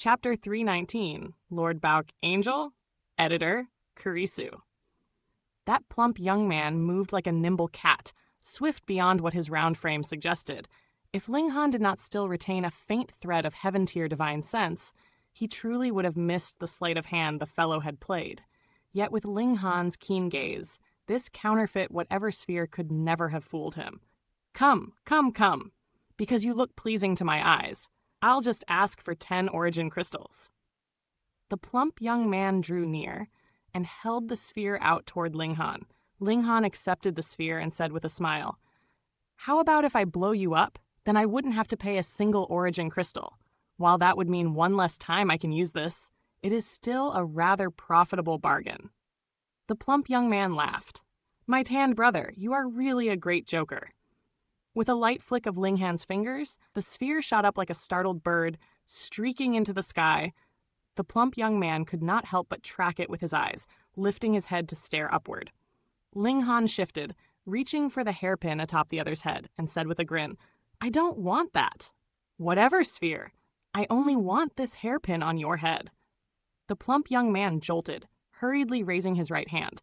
Chapter 319, Lord Bauk Angel, Editor, Kurisu. That plump young man moved like a nimble cat, swift beyond what his round frame suggested. If Ling Han did not still retain a faint thread of heaven-tier divine sense, he truly would have missed the sleight of hand the fellow had played. Yet with Ling Han's keen gaze, this counterfeit whatever sphere could never have fooled him. Come, come, come, because you look pleasing to my eyes. I'll just ask for 10 origin crystals. The plump young man drew near and held the sphere out toward Ling Han. Ling Han accepted the sphere and said with a smile, "How about if I blow you up? Then I wouldn't have to pay a single origin crystal. While that would mean one less time I can use this, it is still a rather profitable bargain." The plump young man laughed. "My tanned brother, you are really a great joker." With a light flick of Ling Han's fingers, the sphere shot up like a startled bird, streaking into the sky. The plump young man could not help but track it with his eyes, lifting his head to stare upward. Ling Han shifted, reaching for the hairpin atop the other's head, and said with a grin, "I don't want that." "Whatever sphere. I only want this hairpin on your head." The plump young man jolted, hurriedly raising his right hand.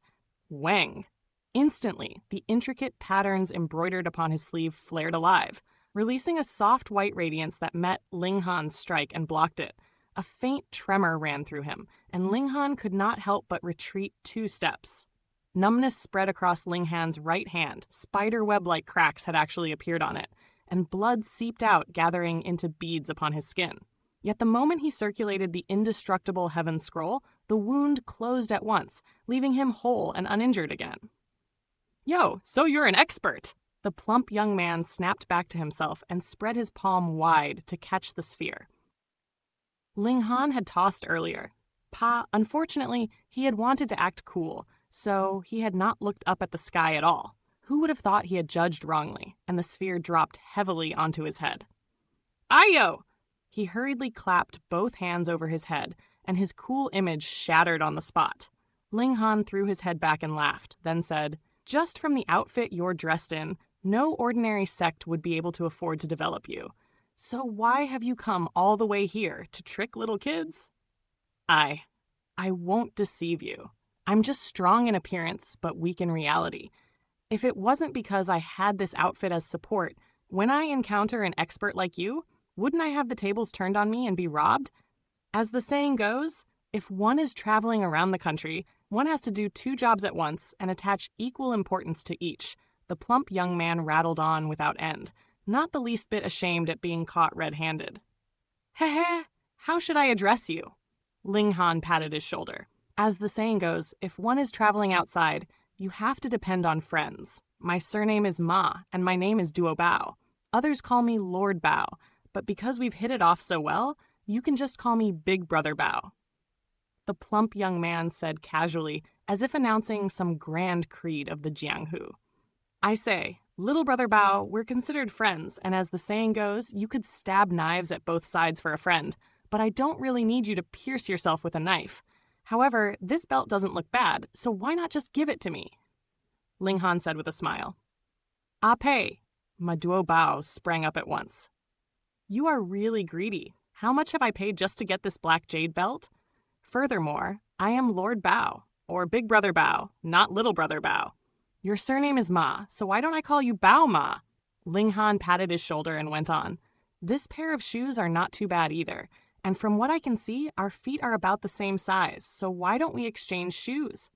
Wang! Instantly, the intricate patterns embroidered upon his sleeve flared alive, releasing a soft white radiance that met Ling Han's strike and blocked it. A faint tremor ran through him, and Ling Han could not help but retreat 2 steps. Numbness spread across Ling Han's right hand. Spiderweb-like cracks had actually appeared on it, and blood seeped out, gathering into beads upon his skin. Yet the moment he circulated the indestructible Heaven Scroll, the wound closed at once, leaving him whole and uninjured again. "Yo, so you're an expert!" The plump young man snapped back to himself and spread his palm wide to catch the sphere. Ling Han had tossed earlier. Unfortunately, he had wanted to act cool, so he had not looked up at the sky at all. Who would have thought he had judged wrongly, and the sphere dropped heavily onto his head. "Ayo!" He hurriedly clapped both hands over his head, and his cool image shattered on the spot. Ling Han threw his head back and laughed, then said, "Just from the outfit you're dressed in, no ordinary sect would be able to afford to develop you. So why have you come all the way here to trick little kids?" I won't deceive you. I'm just strong in appearance, but weak in reality. If it wasn't because I had this outfit as support, when I encounter an expert like you, wouldn't I have the tables turned on me and be robbed? As the saying goes, if one is traveling around the country, one has to do 2 jobs at once and attach equal importance to each. The plump young man rattled on without end, not the least bit ashamed at being caught red-handed. "Heh, how should I address you?" Ling Han patted his shoulder. As the saying goes, if one is traveling outside, you have to depend on friends. My surname is Ma, and my name is Duo Bao. Others call me Lord Bao, but because we've hit it off so well, you can just call me Big Brother Bao." The plump young man said casually, as if announcing some grand creed of the Jianghu. "I say, Little Brother Bao, we're considered friends, and as the saying goes, you could stab knives at both sides for a friend, but I don't really need you to pierce yourself with a knife. However, this belt doesn't look bad, so why not just give it to me?" Ling Han said with a smile. "Ah pay." Ma Duo Bao sprang up at once. "You are really greedy. How much have I paid just to get this black jade belt? Furthermore, I am Lord Bao, or Big Brother Bao, not Little Brother Bao. Your surname is Ma, so why don't I call you Bao Ma?" Ling Han patted his shoulder and went on. "This pair of shoes are not too bad either, and from what I can see, our feet are about the same size, so why don't we exchange shoes?"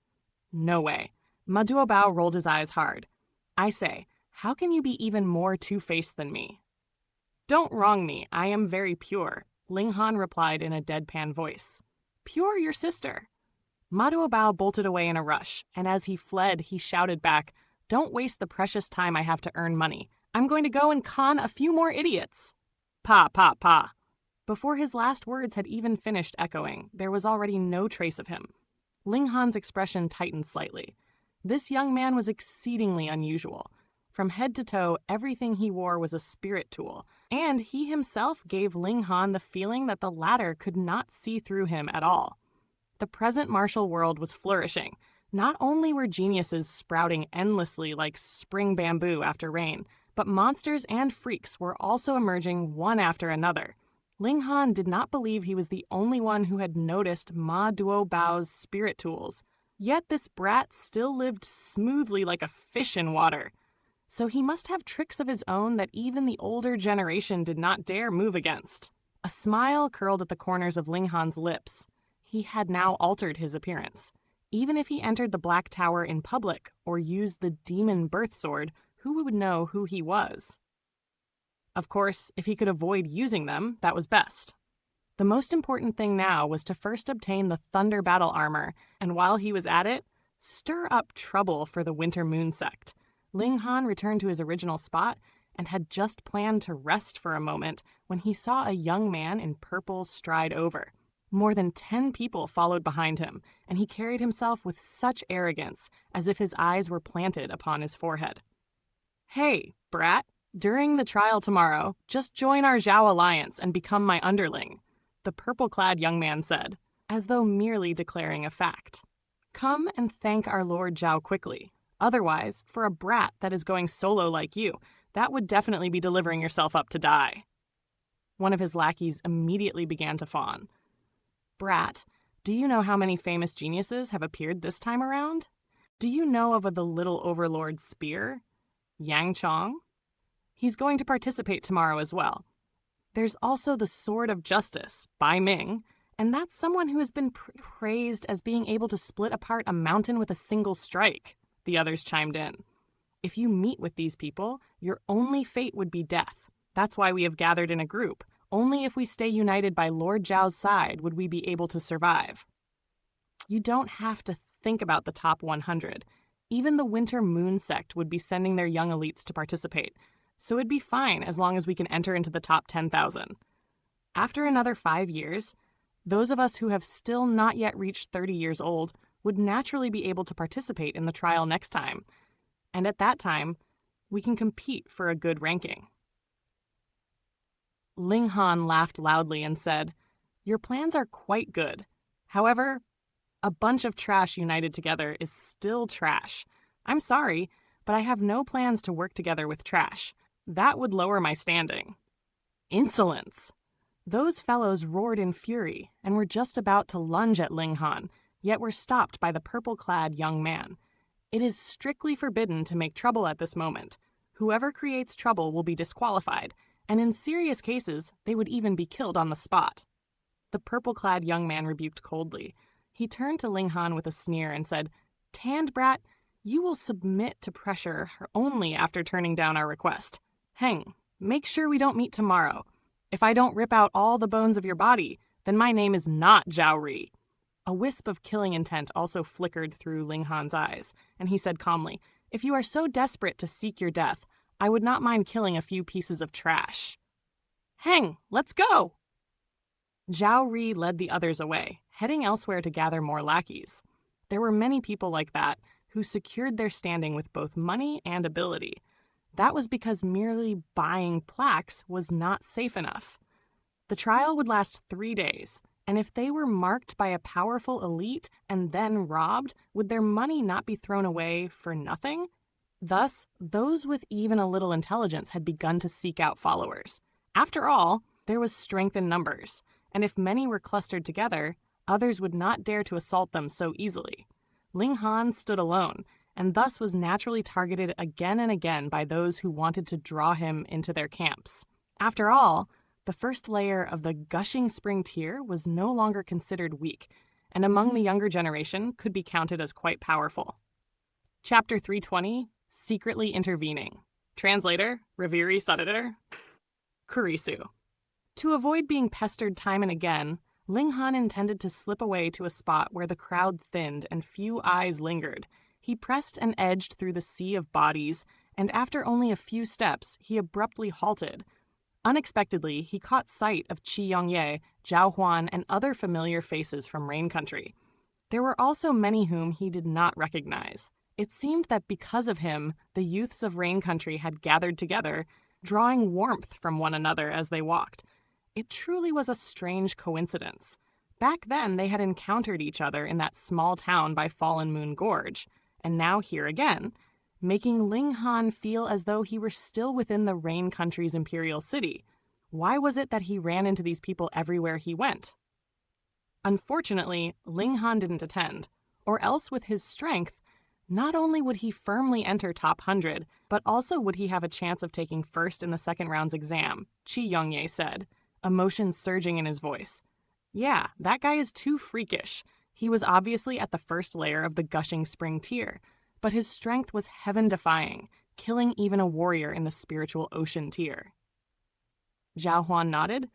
"No way." Ma Duo Bao rolled his eyes hard. "I say, how can you be even more two-faced than me?" "Don't wrong me, I am very pure," Ling Han replied in a deadpan voice. "Pure your sister." Ma Duo Bao bolted away in a rush, and as he fled, he shouted back, "Don't waste the precious time I have to earn money. I'm going to go and con a few more idiots." Pa, pa, pa. Before his last words had even finished echoing, there was already no trace of him. Ling Han's expression tightened slightly. This young man was exceedingly unusual. From head to toe, everything he wore was a spirit tool, and he himself gave Ling Han the feeling that the latter could not see through him at all. The present martial world was flourishing. Not only were geniuses sprouting endlessly like spring bamboo after rain, but monsters and freaks were also emerging one after another. Ling Han did not believe he was the only one who had noticed Ma Duobao's spirit tools, yet this brat still lived smoothly like a fish in water. So he must have tricks of his own that even the older generation did not dare move against. A smile curled at the corners of Ling Han's lips. He had now altered his appearance. Even if he entered the Black Tower in public or used the demon birth sword, who would know who he was? Of course, if he could avoid using them, that was best. The most important thing now was to first obtain the Thunder Battle Armor, and while he was at it, stir up trouble for the Winter Moon sect. Ling Han returned to his original spot and had just planned to rest for a moment when he saw a young man in purple stride over. More than 10 people followed behind him, and he carried himself with such arrogance as if his eyes were planted upon his forehead. "Hey, brat, during the trial tomorrow, just join our Zhao alliance and become my underling," the purple-clad young man said, as though merely declaring a fact. "Come and thank our Lord Zhao quickly. Otherwise, for a brat that is going solo like you, that would definitely be delivering yourself up to die." One of his lackeys immediately began to fawn. "Brat, do you know how many famous geniuses have appeared this time around? Do you know of the little overlord's spear? Yang Chong? He's going to participate tomorrow as well. There's also the Sword of Justice, Bai Ming, and that's someone who has been praised as being able to split apart a mountain with a single strike," the others chimed in. "If you meet with these people, your only fate would be death. That's why we have gathered in a group. Only if we stay united by Lord Zhao's side would we be able to survive." You don't have to think about the top 100. Even the Winter Moon sect would be sending their young elites to participate, so it'd be fine as long as we can enter into the top 10,000. After another 5 years, those of us who have still not yet reached 30 years old would naturally be able to participate in the trial next time, and at that time, we can compete for a good ranking. Ling Han laughed loudly and said, "Your plans are quite good. However, a bunch of trash united together is still trash. I'm sorry, but I have no plans to work together with trash. That would lower my standing." Insolence! Those fellows roared in fury and were just about to lunge at Ling Han, yet were stopped by the purple-clad young man. It is strictly forbidden to make trouble at this moment. Whoever creates trouble will be disqualified, and in serious cases, they would even be killed on the spot. The purple-clad young man rebuked coldly. He turned to Ling Han with a sneer and said, "Tanned brat, you will submit to pressure only after turning down our request. Heng, make sure we don't meet tomorrow. If I don't rip out all the bones of your body, then my name is not Zhao Ri." A wisp of killing intent also flickered through Ling Han's eyes, and he said calmly, "If you are so desperate to seek your death, I would not mind killing a few pieces of trash." "Heng, let's go!" Zhao Ri led the others away, heading elsewhere to gather more lackeys. There were many people like that who secured their standing with both money and ability. That was because merely buying plaques was not safe enough. The trial would last 3 days, and if they were marked by a powerful elite and then robbed, would their money not be thrown away for nothing? Thus, those with even a little intelligence had begun to seek out followers. After all, there was strength in numbers, and if many were clustered together, others would not dare to assault them so easily. Ling Han stood alone, and thus was naturally targeted again and again by those who wanted to draw him into their camps. After all, the first layer of the gushing spring tier was no longer considered weak, and among the younger generation could be counted as quite powerful. Chapter 320, Secretly Intervening. Translator, Reviri Sadader, Kurisu. To avoid being pestered time and again, Ling Han intended to slip away to a spot where the crowd thinned and few eyes lingered. He pressed and edged through the sea of bodies, and after only a few steps, he abruptly halted. Unexpectedly, he caught sight of Qi Yongye, Zhao Huan, and other familiar faces from Rain Country. There were also many whom he did not recognize. It seemed that because of him, the youths of Rain Country had gathered together, drawing warmth from one another as they walked. It truly was a strange coincidence. Back then, they had encountered each other in that small town by Fallen Moon Gorge, and now here again, making Ling Han feel as though he were still within the Rain Country's imperial city. Why was it that he ran into these people everywhere he went? Unfortunately, Ling Han didn't attend, or else with his strength, not only would he firmly enter top 100, but also would he have a chance of taking first in the second round's exam, Qi Yongye said, emotion surging in his voice. Yeah, that guy is too freakish. He was obviously at the first layer of the Gushing Spring tier, but his strength was heaven-defying, killing even a warrior in the Spiritual Ocean tier. Zhao Huan nodded.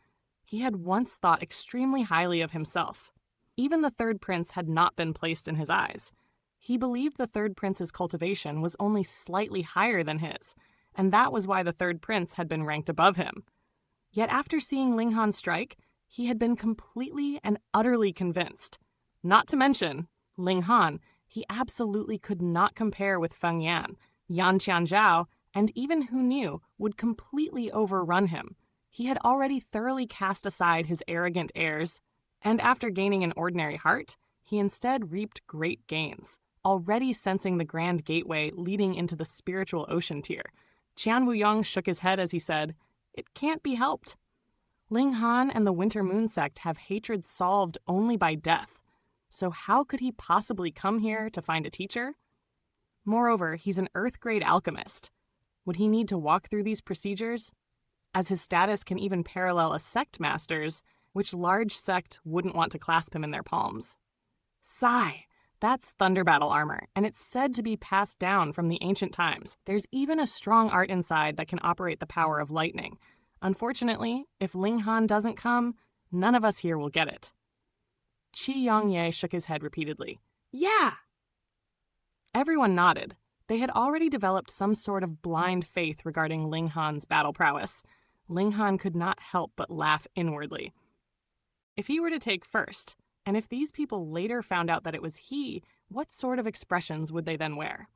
He had once thought extremely highly of himself. Even the third prince had not been placed in his eyes. He believed the third prince's cultivation was only slightly higher than his, and that was why the third prince had been ranked above him. Yet after seeing Ling Han strike, he had been completely and utterly convinced. Not to mention, Ling Han, he absolutely could not compare with Feng Yan, Yan Qianzhao, and even Hu Niu would completely overrun him. He had already thoroughly cast aside his arrogant airs, and after gaining an ordinary heart, he instead reaped great gains, already sensing the grand gateway leading into the Spiritual Ocean tier. Qian Wuyong shook his head as he said, "It can't be helped. Ling Han and the Winter Moon sect have hatred solved only by death. So how could he possibly come here to find a teacher? Moreover, he's an Earth-grade alchemist. Would he need to walk through these procedures? As his status can even parallel a sect master's, which large sect wouldn't want to clasp him in their palms? Sigh! That's thunder battle armor, and it's said to be passed down from the ancient times. There's even a strong art inside that can operate the power of lightning. Unfortunately, if Ling Han doesn't come, none of us here will get it." Qi Yongye shook his head repeatedly. "Yeah!" Everyone nodded. They had already developed some sort of blind faith regarding Ling Han's battle prowess. Ling Han could not help but laugh inwardly. If he were to take first, and if these people later found out that it was he, what sort of expressions would they then wear?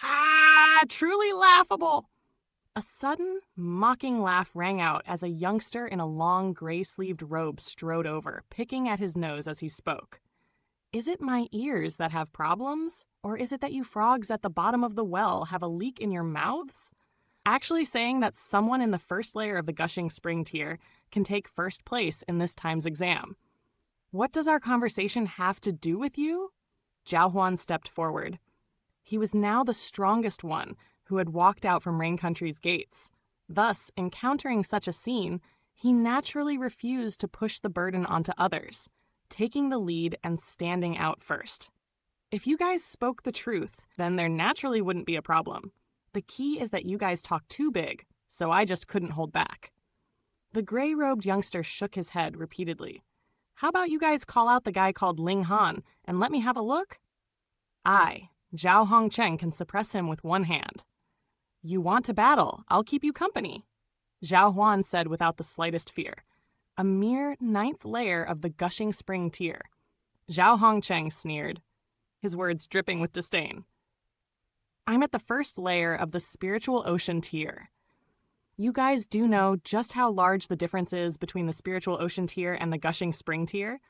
Ah, truly laughable! A sudden, mocking laugh rang out as a youngster in a long, gray-sleeved robe strode over, picking at his nose as he spoke. "Is it my ears that have problems? Or is it that you frogs at the bottom of the well have a leak in your mouths?" Actually saying that someone in the first layer of the Gushing Spring tier can take first place in this time's exam. "What does our conversation have to do with you?" Zhao Huan stepped forward. He was now the strongest one who had walked out from Rain Country's gates. Thus, encountering such a scene, he naturally refused to push the burden onto others, taking the lead and standing out first. If you guys spoke the truth, then there naturally wouldn't be a problem. The key is that you guys talk too big, so I just couldn't hold back. The gray-robed youngster shook his head repeatedly. "How about you guys call out the guy called Ling Han and let me have a look?" I, Zhao Hongcheng, can suppress him with one hand. "You want to battle, I'll keep you company," Zhao Huan said without the slightest fear. A mere 9th layer of the Gushing Spring tier. Zhao Hongcheng sneered, his words dripping with disdain. "I'm at the first layer of the Spiritual Ocean tier. You guys do know just how large the difference is between the Spiritual Ocean tier and the Gushing Spring tier?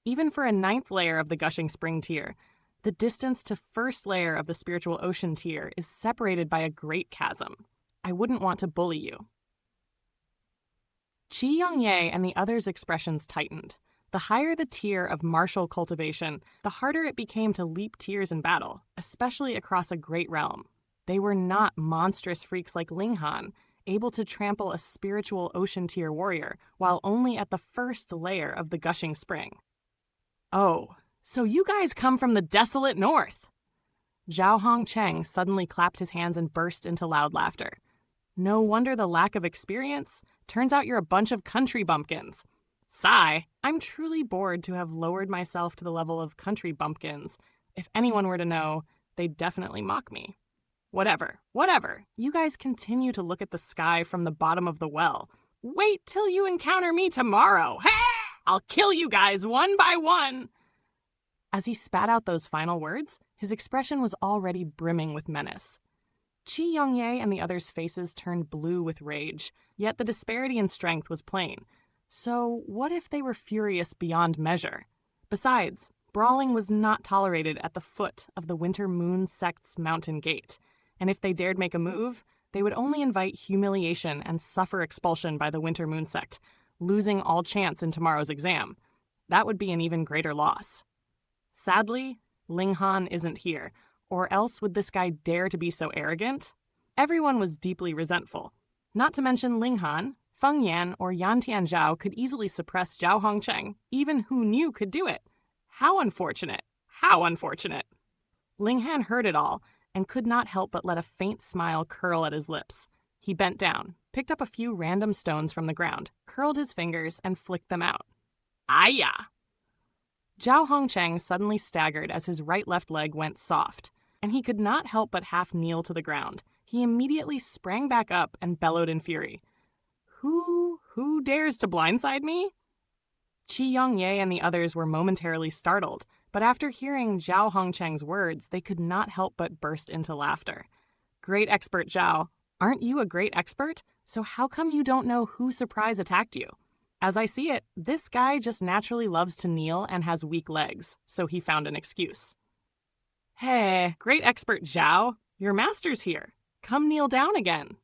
Even for a 9th layer of the Gushing Spring tier, the distance to first layer of the Spiritual Ocean tier is separated by a great chasm. I wouldn't want to bully you." Qi Yongye and the others' expressions tightened. The higher the tier of martial cultivation, the harder it became to leap tiers in battle, especially across a great realm. They were not monstrous freaks like Ling Han, able to trample a Spiritual Ocean tier warrior while only at the first layer of the Gushing Spring. "Oh, so you guys come from the desolate north!" Zhao Hongcheng suddenly clapped his hands and burst into loud laughter. "No wonder the lack of experience. Turns out you're a bunch of country bumpkins." Sigh, I'm truly bored to have lowered myself to the level of country bumpkins. If anyone were to know, they'd definitely mock me. Whatever. You guys continue to look at the sky from the bottom of the well. Wait till you encounter me tomorrow. I'll kill you guys one by one. As he spat out those final words, his expression was already brimming with menace. Qi Yongye and the others' faces turned blue with rage, yet the disparity in strength was plain. So what if they were furious beyond measure? Besides, brawling was not tolerated at the foot of the Winter Moon sect's mountain gate, and if they dared make a move, they would only invite humiliation and suffer expulsion by the Winter Moon sect, losing all chance in tomorrow's exam. That would be an even greater loss. Sadly, Ling Han isn't here, or else would this guy dare to be so arrogant? Everyone was deeply resentful. Not to mention Ling Han, Feng Yan, or Yan Tianzhao could easily suppress Zhao Hongcheng, even who knew could do it. How unfortunate! How unfortunate! Ling Han heard it all, and could not help but let a faint smile curl at his lips. He bent down, picked up a few random stones from the ground, curled his fingers, and flicked them out. Aya! Zhao Hongcheng suddenly staggered as his right-left leg went soft, and he could not help but half kneel to the ground. He immediately sprang back up and bellowed in fury. Who dares to blindside me? Qi Yongye and the others were momentarily startled, but after hearing Zhao Hongcheng's words, they could not help but burst into laughter. Great expert Zhao, aren't you a great expert? So how come you don't know who surprise attacked you? As I see it, this guy just naturally loves to kneel and has weak legs, so he found an excuse. Hey, great expert Zhao, your master's here. Come kneel down again.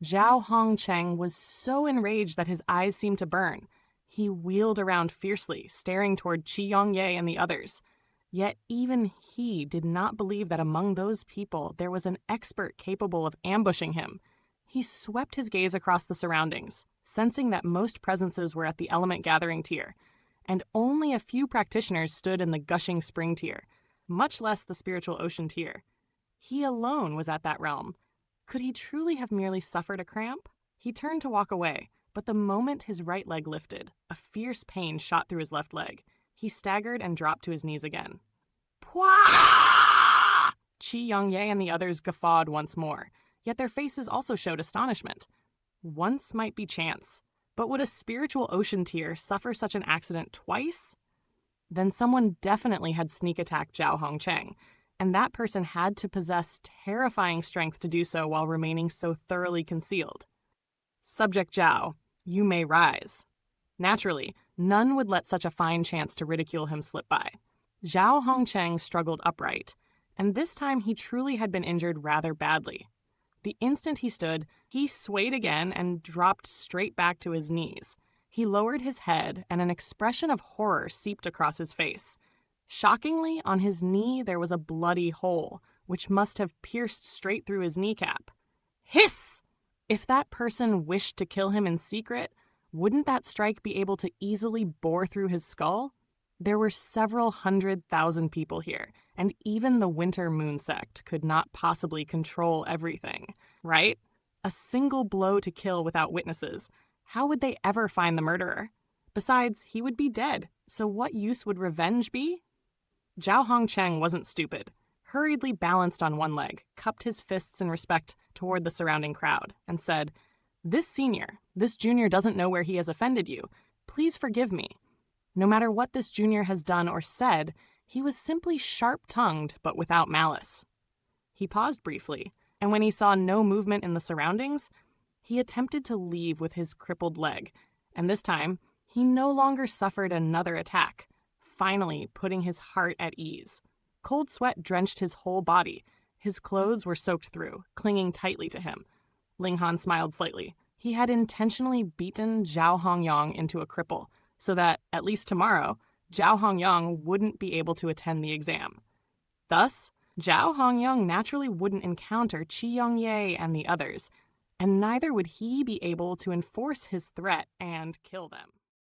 Zhao Hongcheng was so enraged that his eyes seemed to burn. He wheeled around fiercely, staring toward Qi Yongye and the others. Yet even he did not believe that among those people there was an expert capable of ambushing him. He swept his gaze across the surroundings, sensing that most presences were at the element gathering tier, and only a few practitioners stood in the gushing spring tier, much less the spiritual ocean tier. He alone was at that realm. Could he truly have merely suffered a cramp? He turned to walk away, but the moment his right leg lifted, a fierce pain shot through his left leg. He staggered and dropped to his knees again. Pwah! Qi Yongye and the others guffawed once more, yet their faces also showed astonishment. Once might be chance, but would a spiritual ocean tier suffer such an accident twice? Then someone definitely had sneak attacked Zhao Hongcheng, and that person had to possess terrifying strength to do so while remaining so thoroughly concealed. Subject Zhao, you may rise. Naturally, none would let such a fine chance to ridicule him slip by. Zhao Hongcheng struggled upright, and this time he truly had been injured rather badly. The instant he stood, he swayed again and dropped straight back to his knees. He lowered his head, and an expression of horror seeped across his face. Shockingly, on his knee there was a bloody hole, which must have pierced straight through his kneecap. Hiss! If that person wished to kill him in secret, wouldn't that strike be able to easily bore through his skull? There were several 100,000 people here, and even the Winter Moon sect could not possibly control everything, right? A single blow to kill without witnesses. How would they ever find the murderer? Besides, he would be dead, so what use would revenge be? Zhao Hongcheng wasn't stupid. Hurriedly balanced on one leg, cupped his fists in respect toward the surrounding crowd, and said, this junior doesn't know where he has offended you. Please forgive me. No matter what this junior has done or said, he was simply sharp-tongued but without malice. He paused briefly, and when he saw no movement in the surroundings, he attempted to leave with his crippled leg, and this time, he no longer suffered another attack, finally putting his heart at ease. Cold sweat drenched his whole body. His clothes were soaked through, clinging tightly to him. Ling Han smiled slightly. He had intentionally beaten Zhao Hongyang into a cripple, so that, at least tomorrow, Zhao Hongyang wouldn't be able to attend the exam. Thus, Zhao Hongyang naturally wouldn't encounter Qi Yongye and the others, and neither would he be able to enforce his threat and kill them.